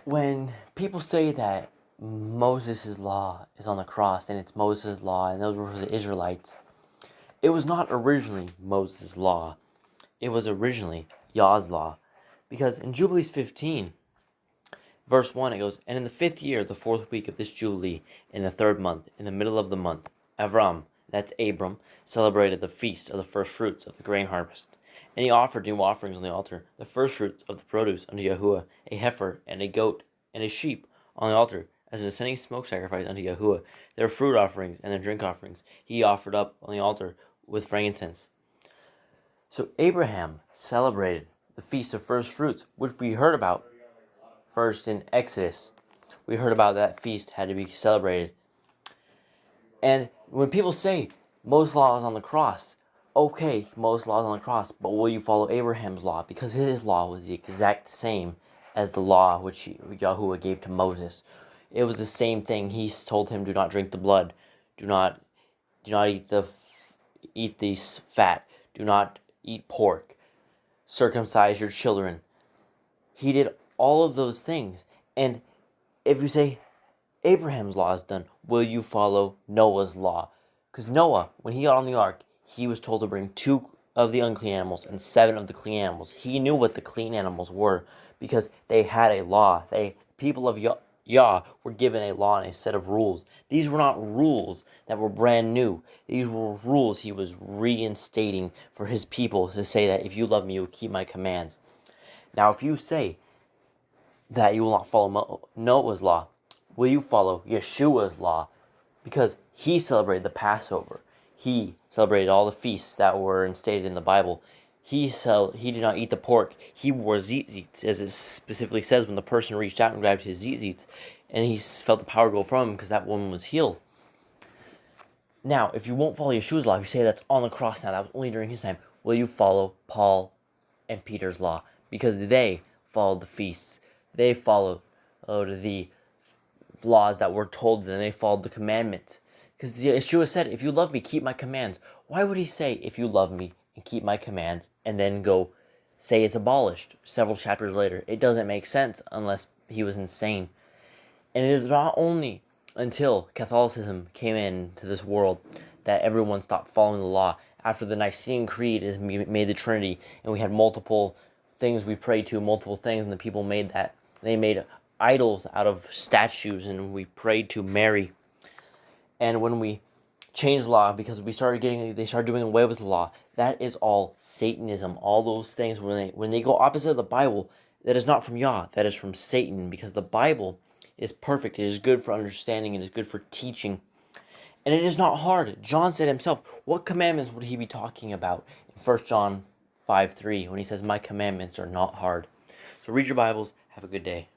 when people say that Moses' law is on the cross and it's Moses' law and those were for the Israelites, it was not originally Moses' law. It was originally Yah's law. Because in Jubilees 15, verse 1, it goes, "And in the 5th year, the 4th week of this Jubilee, in the 3rd month, in the middle of the month, Avram," that's Abram, "celebrated the feast of the first fruits of the grain harvest. And he offered new offerings on the altar, the first fruits of the produce unto Yahuwah, a heifer and a goat and a sheep on the altar, as an ascending smoke sacrifice unto Yahuwah. Their fruit offerings and their drink offerings he offered up on the altar with frankincense." So Abraham celebrated the feast of first fruits, which we heard about first in Exodus. We heard about that feast had to be celebrated. And when people say Moses' law is on the cross, okay, Moses' law is on the cross, but will you follow Abraham's law? Because his law was the exact same as the law which Yahuwah gave to Moses. It was the same thing. He told him, "Do not drink the blood. Do not eat the fat. Do not eat pork. Circumcise your children." He did all of those things. And if you say Abraham's law is done, will you follow Noah's law? Because Noah, when he got on the ark, he was told to bring 2 of the unclean animals and 7 of the clean animals. He knew what the clean animals were because they had a law. People of Yah were given a law and a set of rules. These were not rules that were brand new. These were rules he was reinstating for his people to say that if you love me, you will keep my commands. Now, if you say that you will not follow Noah's law, will you follow Yeshua's law? Because he celebrated the Passover. He celebrated all the feasts that were instated in the Bible. He did not eat the pork. He wore tzitzits, as it specifically says when the person reached out and grabbed his tzitzits, and he felt the power go from him because that woman was healed. Now, if you won't follow Yeshua's law, if you say that's on the cross now, that was only during his time, will you follow Paul and Peter's law? Because they followed the feasts. They followed the laws that were told them. They followed the commandments. Because Yeshua said, "If you love me, keep my commands." Why would he say, "If you love me and keep my commands," and then go say it's abolished several chapters later? It doesn't make sense unless he was insane. And it is not only until Catholicism came into this world that everyone stopped following the law. After the Nicene Creed made the Trinity, and we had multiple things we prayed to, multiple things, and the people made that. They made idols out of statues, and we prayed to Mary. And when we changed the law, because they started doing away with the law, that is all Satanism. All those things, when they go opposite of the Bible, that is not from Yah, that is from Satan, because the Bible is perfect. It is good for understanding. It is good for teaching. And it is not hard. John said himself, what commandments would he be talking about in 1 John 5:3 when he says, "My commandments are not hard"? So read your Bibles. Have a good day.